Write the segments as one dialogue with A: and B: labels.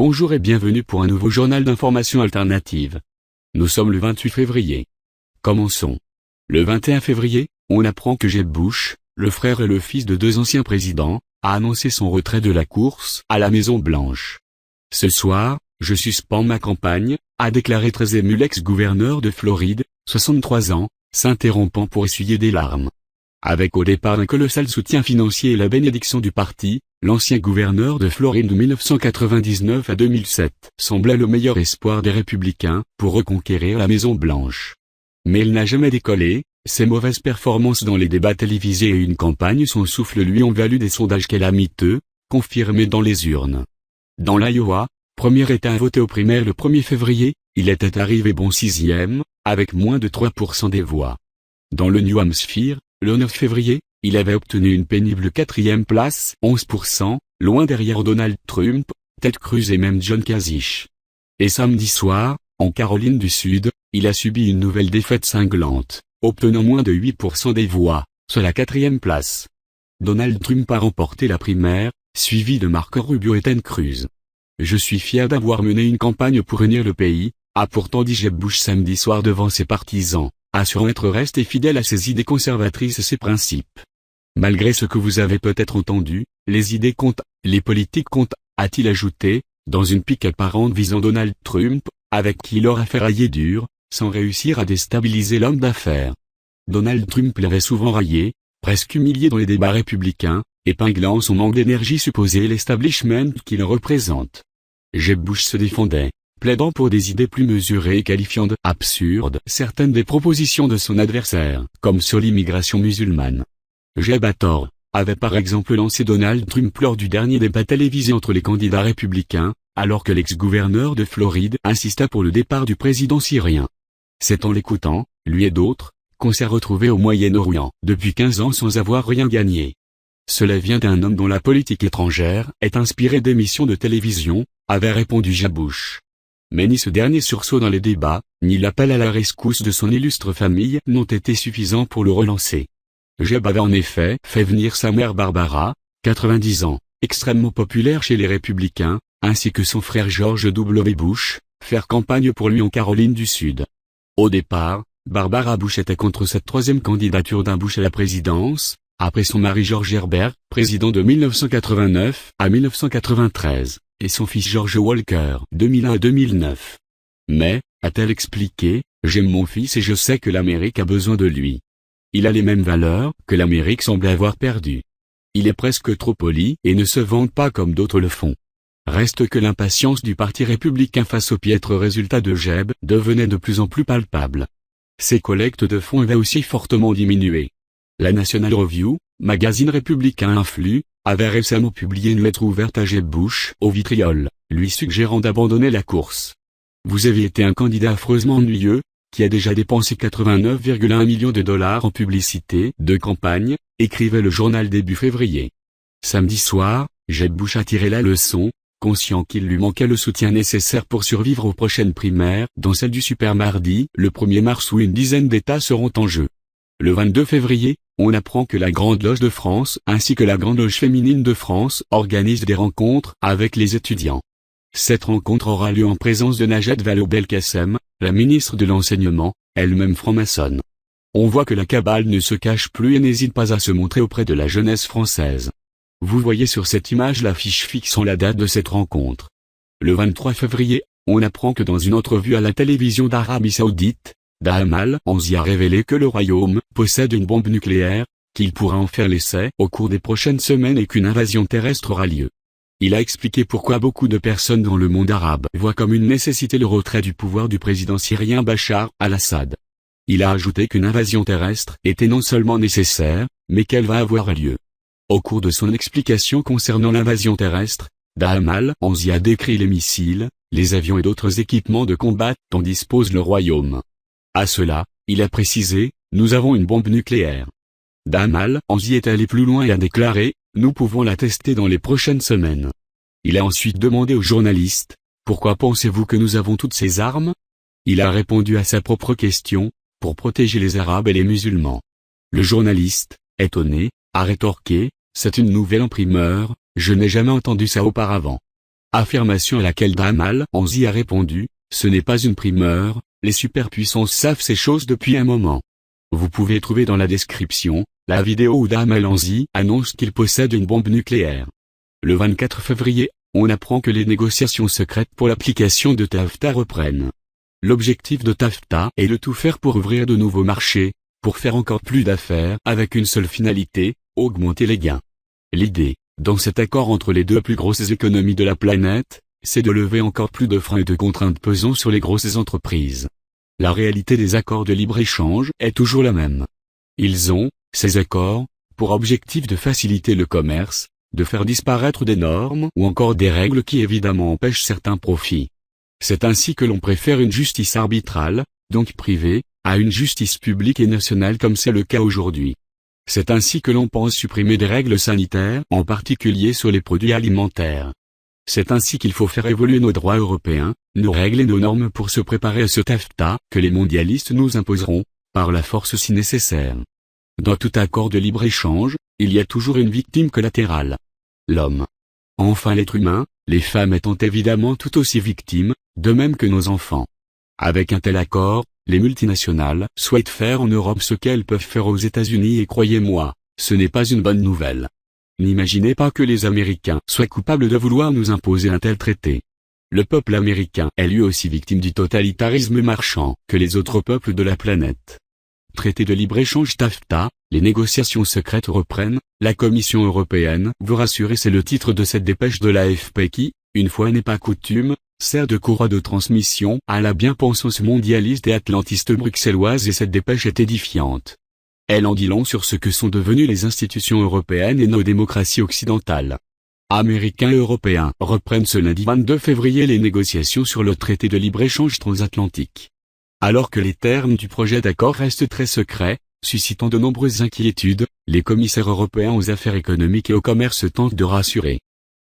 A: Bonjour et bienvenue pour un nouveau journal d'information alternative. Nous sommes le 28 février. Commençons. Le 21 février, on apprend que Jeb Bush, le frère et le fils de deux anciens présidents, a annoncé son retrait de la course à la Maison-Blanche. Ce soir, je suspends ma campagne, a déclaré très ému l'ex-gouverneur de Floride, 63 ans, s'interrompant pour essuyer des larmes. Avec au départ un colossal soutien financier et la bénédiction du parti, l'ancien gouverneur de Floride de 1999 à 2007 semblait le meilleur espoir des républicains pour reconquérir la Maison-Blanche. Mais il n'a jamais décollé, ses mauvaises performances dans les débats télévisés et une campagne son souffle lui ont valu des sondages calamiteux, confirmés dans les urnes. Dans l'Iowa, premier État à voter aux primaires le 1er février, il était arrivé bon 6e, avec moins de 3% des voix. Dans le New Hampshire, le 9 février, il avait obtenu une pénible 4e place, 11%, loin derrière Donald Trump, Ted Cruz et même John Kasich. Et samedi soir, en Caroline du Sud, il a subi une nouvelle défaite cinglante, obtenant moins de 8% des voix, soit la 4e place. Donald Trump a remporté la primaire, suivi de Marco Rubio et Ted Cruz. Je suis fier d'avoir mené une campagne pour unir le pays, a pourtant dit Jeb Bush samedi soir devant ses partisans, assurant être resté fidèle à ses idées conservatrices et ses principes. Malgré ce que vous avez peut-être entendu, les idées comptent, les politiques comptent, a-t-il ajouté, dans une pique apparente visant Donald Trump, avec qui il aura fait railler dur, sans réussir à déstabiliser l'homme d'affaires. Donald Trump l'avait souvent raillé, presque humilié dans les débats républicains, épinglant son manque d'énergie supposé et l'establishment qu'il représente. Jeb Bush se défendait, plaidant pour des idées plus mesurées et qualifiant de « absurdes » certaines des propositions de son adversaire, comme sur l'immigration musulmane. Jeb a tort, avait par exemple lancé Donald Trump lors du dernier débat télévisé entre les candidats républicains, alors que l'ex-gouverneur de Floride insista pour le départ du président syrien. C'est en l'écoutant, lui et d'autres, qu'on s'est retrouvé au Moyen-Orient, depuis 15 ans sans avoir rien gagné. Cela vient d'un homme dont la politique étrangère est inspirée d'émissions de télévision, avait répondu Jeb Bush. Mais ni ce dernier sursaut dans les débats, ni l'appel à la rescousse de son illustre famille n'ont été suffisants pour le relancer. Jeb avait en effet fait venir sa mère Barbara, 90 ans, extrêmement populaire chez les républicains, ainsi que son frère George W. Bush, faire campagne pour lui en Caroline du Sud. Au départ, Barbara Bush était contre cette troisième candidature d'un Bush à la présidence, après son mari George Herbert, président de 1989 à 1993, et son fils George Walker, 2001 à 2009. Mais, a-t-elle expliqué, j'aime mon fils et je sais que l'Amérique a besoin de lui. Il a les mêmes valeurs que l'Amérique semble avoir perdues. Il est presque trop poli et ne se vante pas comme d'autres le font. Reste que l'impatience du parti républicain face aux piètres résultats de Jeb devenait de plus en plus palpable. Ses collectes de fonds avaient aussi fortement diminué. La National Review, magazine républicain influent, avait récemment publié une lettre ouverte à Jeb Bush au vitriol, lui suggérant d'abandonner la course. Vous avez été un candidat affreusement ennuyeux, qui a déjà dépensé 89,1 millions de dollars en publicité de campagne, écrivait le journal début février. Samedi soir, Jeb Bush a tiré la leçon, conscient qu'il lui manquait le soutien nécessaire pour survivre aux prochaines primaires, dont celle du super mardi, le 1er mars où une dizaine d'États seront en jeu. Le 22 février, on apprend que la Grande Loge de France ainsi que la Grande Loge féminine de France organisent des rencontres avec les étudiants. Cette rencontre aura lieu en présence de Najat Vallaud-Belkacem, la ministre de l'Enseignement, elle-même franc-maçonne. On voit que la cabale ne se cache plus et n'hésite pas à se montrer auprès de la jeunesse française. Vous voyez sur cette image l'affiche fixant la date de cette rencontre. Le 23 février, on apprend que dans une entrevue à la télévision d'Arabie Saoudite, Daham Al-Anzi a révélé que le royaume possède une bombe nucléaire, qu'il pourra en faire l'essai au cours des prochaines semaines et qu'une invasion terrestre aura lieu. Il a expliqué pourquoi beaucoup de personnes dans le monde arabe voient comme une nécessité le retrait du pouvoir du président syrien Bachar al-Assad. Il a ajouté qu'une invasion terrestre était non seulement nécessaire, mais qu'elle va avoir lieu. Au cours de son explication concernant l'invasion terrestre, Daham Al-Anzi a décrit les missiles, les avions et d'autres équipements de combat dont dispose le royaume. À cela, il a précisé, nous avons une bombe nucléaire. Daham Al-Anzi est allé plus loin et a déclaré, nous pouvons la tester dans les prochaines semaines. Il a ensuite demandé aux journalistes, pourquoi pensez-vous que nous avons toutes ces armes? Il a répondu à sa propre question, pour protéger les Arabes et les musulmans. Le journaliste, étonné, a rétorqué, c'est une nouvelle en primeur, je n'ai jamais entendu ça auparavant. Affirmation à laquelle Damal Anzi a répondu, ce n'est pas une primeur, les superpuissances savent ces choses depuis un moment. Vous pouvez trouver dans la description, la vidéo où Damal Anzi annonce qu'il possède une bombe nucléaire. Le 24 février, on apprend que les négociations secrètes pour l'application de TAFTA reprennent. L'objectif de TAFTA est de tout faire pour ouvrir de nouveaux marchés, pour faire encore plus d'affaires avec une seule finalité, augmenter les gains. L'idée, dans cet accord entre les deux plus grosses économies de la planète, c'est de lever encore plus de freins et de contraintes pesant sur les grosses entreprises. La réalité des accords de libre-échange est toujours la même. Ils ont, ces accords, pour objectif de faciliter le commerce, de faire disparaître des normes ou encore des règles qui évidemment empêchent certains profits. C'est ainsi que l'on préfère une justice arbitrale, donc privée, à une justice publique et nationale comme c'est le cas aujourd'hui. C'est ainsi que l'on pense supprimer des règles sanitaires, en particulier sur les produits alimentaires. C'est ainsi qu'il faut faire évoluer nos droits européens, nos règles et nos normes pour se préparer à ce TAFTA que les mondialistes nous imposeront, par la force si nécessaire. Dans tout accord de libre-échange, il y a toujours une victime collatérale. L'homme. Enfin l'être humain, les femmes étant évidemment tout aussi victimes, de même que nos enfants. Avec un tel accord, les multinationales souhaitent faire en Europe ce qu'elles peuvent faire aux États-Unis et croyez-moi, ce n'est pas une bonne nouvelle. N'imaginez pas que les Américains soient coupables de vouloir nous imposer un tel traité. Le peuple américain est lui aussi victime du totalitarisme marchand que les autres peuples de la planète. Traité de libre-échange TAFTA, les négociations secrètes reprennent, la Commission européenne vous rassurer c'est le titre de cette dépêche de l'AFP qui, une fois n'est pas coutume, sert de courroie de transmission à la bien-pensance mondialiste et atlantiste bruxelloise et cette dépêche est édifiante. Elle en dit long sur ce que sont devenues les institutions européennes et nos démocraties occidentales. Américains et Européens reprennent ce lundi 22 février les négociations sur le traité de libre-échange transatlantique. Alors que les termes du projet d'accord restent très secrets, suscitant de nombreuses inquiétudes, les commissaires européens aux affaires économiques et au commerce tentent de rassurer.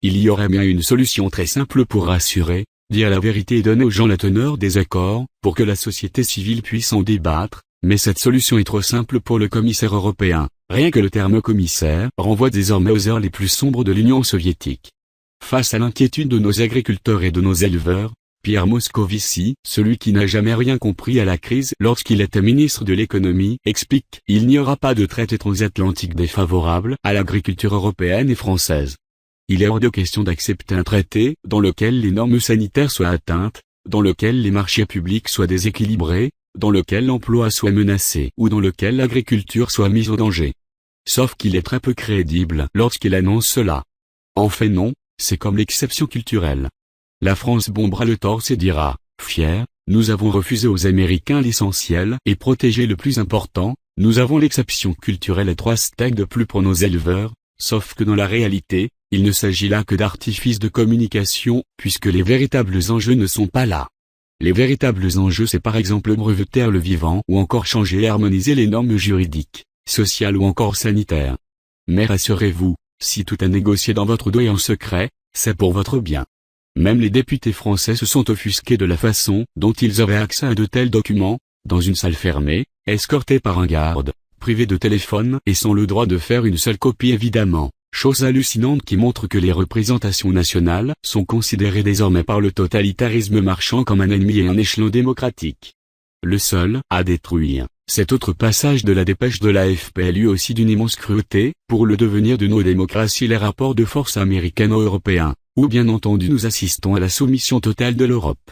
A: Il y aurait bien une solution très simple pour rassurer, dire la vérité et donner aux gens la teneur des accords, pour que la société civile puisse en débattre, mais cette solution est trop simple pour le commissaire européen, rien que le terme commissaire renvoie désormais aux heures les plus sombres de l'Union soviétique. Face à l'inquiétude de nos agriculteurs et de nos éleveurs, Pierre Moscovici, celui qui n'a jamais rien compris à la crise lorsqu'il était ministre de l'économie, explique « Il n'y aura pas de traité transatlantique défavorable à l'agriculture européenne et française. Il est hors de question d'accepter un traité dans lequel les normes sanitaires soient atteintes, dans lequel les marchés publics soient déséquilibrés, dans lequel l'emploi soit menacé ou dans lequel l'agriculture soit mise au danger. » Sauf qu'il est très peu crédible lorsqu'il annonce cela. En fait non, c'est comme l'exception culturelle. La France bombera le torse et dira, fier, nous avons refusé aux Américains l'essentiel et protégé le plus important, nous avons l'exception culturelle et 3 steaks de plus pour nos éleveurs, sauf que dans la réalité, il ne s'agit là que d'artifices de communication, puisque les véritables enjeux ne sont pas là. Les véritables enjeux c'est par exemple breveter le vivant ou encore changer et harmoniser les normes juridiques, sociales ou encore sanitaires. Mais rassurez-vous, si tout est négocié dans votre dos et en secret, c'est pour votre bien. Même les députés français se sont offusqués de la façon dont ils avaient accès à de tels documents, dans une salle fermée, escortés par un garde, privés de téléphone et sans le droit de faire une seule copie évidemment, chose hallucinante qui montre que les représentations nationales sont considérées désormais par le totalitarisme marchand comme un ennemi et un échelon démocratique. Le seul à détruire, cet autre passage de la dépêche de l'AFP est lui aussi d'une immense cruauté, pour le devenir de nos démocraties les rapports de force américano-européens. Où bien entendu nous assistons à la soumission totale de l'Europe.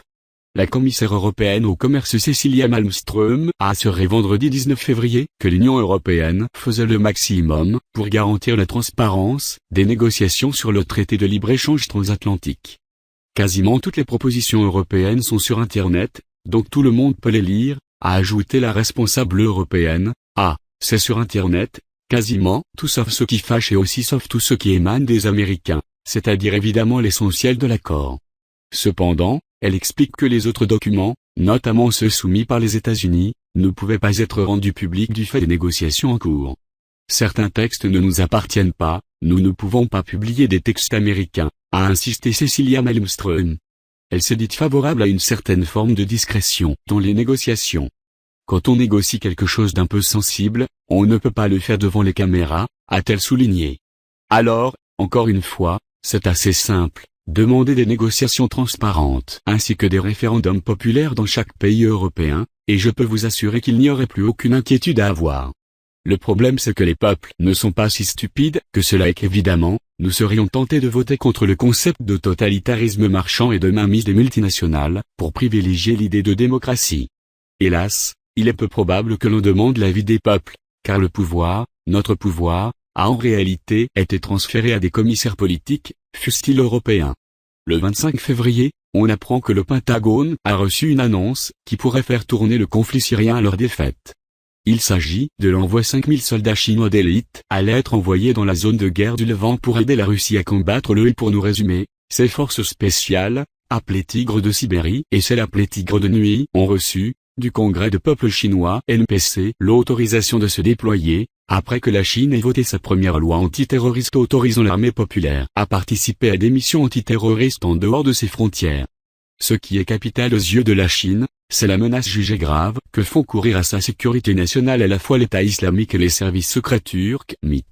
A: La commissaire européenne au commerce Cecilia Malmström a assuré vendredi 19 février que l'Union européenne faisait le maximum pour garantir la transparence des négociations sur le traité de libre-échange transatlantique. Quasiment toutes les propositions européennes sont sur Internet, donc tout le monde peut les lire, a ajouté la responsable européenne. C'est sur Internet, quasiment tout sauf ce qui fâche et aussi sauf tout ce qui émane des Américains. C'est-à-dire évidemment l'essentiel de l'accord. Cependant, elle explique que les autres documents, notamment ceux soumis par les États-Unis, ne pouvaient pas être rendus publics du fait des négociations en cours. Certains textes ne nous appartiennent pas, nous ne pouvons pas publier des textes américains, a insisté Cecilia Malmström. Elle s'est dite favorable à une certaine forme de discrétion dans les négociations. Quand on négocie quelque chose d'un peu sensible, on ne peut pas le faire devant les caméras, a-t-elle souligné. Alors, encore une fois, c'est assez simple, demander des négociations transparentes ainsi que des référendums populaires dans chaque pays européen, et je peux vous assurer qu'il n'y aurait plus aucune inquiétude à avoir. Le problème c'est que les peuples ne sont pas si stupides que cela et qu'évidemment, nous serions tentés de voter contre le concept de totalitarisme marchand et de mainmise des multinationales, pour privilégier l'idée de démocratie. Hélas, il est peu probable que l'on demande l'avis des peuples, car le pouvoir, notre pouvoir, a en réalité été transféré à des commissaires politiques, fussent-ils européens. Le 25 février, on apprend que le Pentagone a reçu une annonce qui pourrait faire tourner le conflit syrien à leur défaite. Il s'agit de l'envoi 5000 soldats chinois d'élite allaient être envoyés dans la zone de guerre du Levant pour aider la Russie à combattre le. Et pour nous résumer, ces forces spéciales, appelées Tigres de Sibérie et celles appelées Tigres de Nuit, ont reçu, du Congrès de peuple chinois NPC, l'autorisation de se déployer, après que la Chine ait voté sa première loi antiterroriste autorisant l'armée populaire à participer à des missions antiterroristes en dehors de ses frontières. Ce qui est capital aux yeux de la Chine, c'est la menace jugée grave que font courir à sa sécurité nationale à la fois l'État islamique et les services secrets turcs, MIT.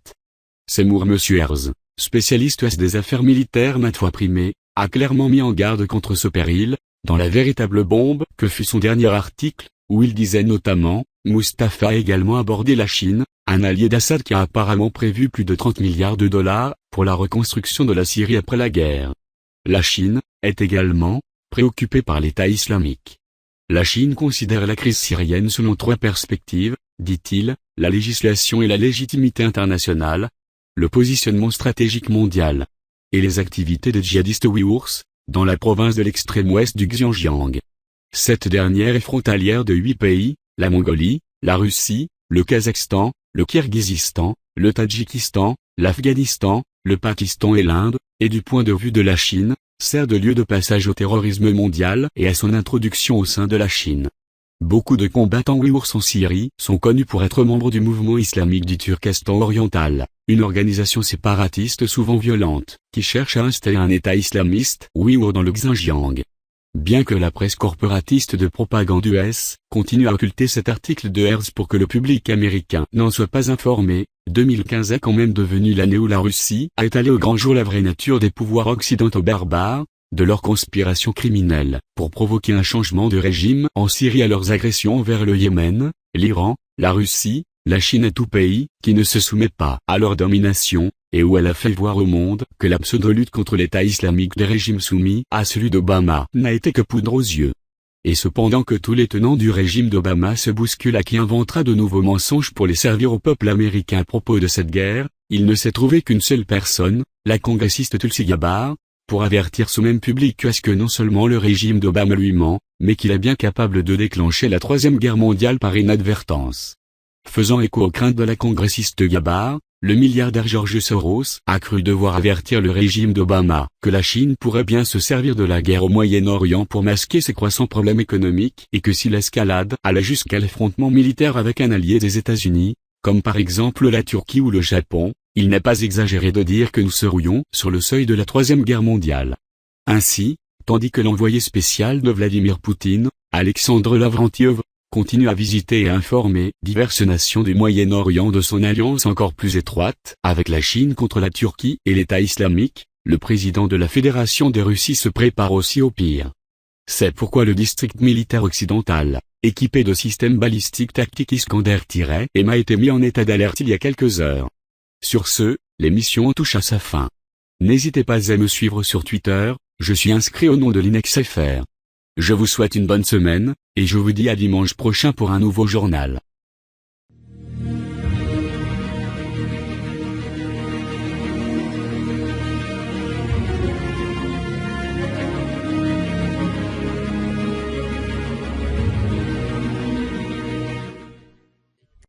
A: Seymour Hersh, spécialiste des affaires militaires maintes fois primé, a clairement mis en garde contre ce péril, dans la véritable bombe que fut son dernier article, où il disait notamment, Mustapha a également abordé la Chine, un allié d'Assad qui a apparemment prévu plus de 30 milliards de dollars pour la reconstruction de la Syrie après la guerre. La Chine est également préoccupée par l'État islamique. La Chine considère la crise syrienne selon 3 perspectives, dit-il, la législation et la légitimité internationale, le positionnement stratégique mondial, et les activités des djihadistes ouïghours, dans la province de l'extrême ouest du Xinjiang. Cette dernière est frontalière de 8 pays, la Mongolie, la Russie, le Kazakhstan, le Kirghizistan, le Tadjikistan, l'Afghanistan, le Pakistan et l'Inde, et du point de vue de la Chine, sert de lieu de passage au terrorisme mondial et à son introduction au sein de la Chine. Beaucoup de combattants ouïghours en Syrie sont connus pour être membres du mouvement islamique du Turkestan oriental, une organisation séparatiste souvent violente, qui cherche à installer un État islamiste ouïghour dans le Xinjiang. Bien que la presse corporatiste de propagande US continue à occulter cet article de Hersh pour que le public américain n'en soit pas informé, 2015 est quand même devenu l'année où la Russie a étalé au grand jour la vraie nature des pouvoirs occidentaux barbares, de leur conspiration criminelle, pour provoquer un changement de régime en Syrie à leurs agressions vers le Yémen, l'Iran, la Russie, la Chine et tout pays qui ne se soumet pas à leur domination, et où elle a fait voir au monde que la pseudo-lutte contre l'État islamique des régimes soumis à celui d'Obama n'a été que poudre aux yeux. Et cependant que tous les tenants du régime d'Obama se bousculent à qui inventera de nouveaux mensonges pour les servir au peuple américain à propos de cette guerre, il ne s'est trouvé qu'une seule personne, la congressiste Tulsi Gabbard, pour avertir ce même public à ce que non seulement le régime d'Obama lui ment, mais qu'il est bien capable de déclencher la Troisième Guerre mondiale par inadvertance. Faisant écho aux craintes de la congressiste Gabbard, le milliardaire George Soros a cru devoir avertir le régime d'Obama que la Chine pourrait bien se servir de la guerre au Moyen-Orient pour masquer ses croissants problèmes économiques et que si l'escalade allait jusqu'à l'affrontement militaire avec un allié des États-Unis, comme par exemple la Turquie ou le Japon, il n'est pas exagéré de dire que nous serions sur le seuil de la Troisième Guerre mondiale. Ainsi, tandis que l'envoyé spécial de Vladimir Poutine, Alexandre Lavrentiev, continue à visiter et à informer diverses nations du Moyen-Orient de son alliance encore plus étroite avec la Chine contre la Turquie et l'État islamique, le président de la Fédération de Russie se prépare aussi au pire. C'est pourquoi le district militaire occidental, équipé de systèmes balistiques tactiques Iskander-M a été mis en état d'alerte il y a quelques heures. Sur ce, l'émission touche à sa fin. N'hésitez pas à me suivre sur Twitter, je suis inscrit au nom de l'InexFR. Je vous souhaite une bonne semaine, et je vous dis à dimanche prochain pour un nouveau journal.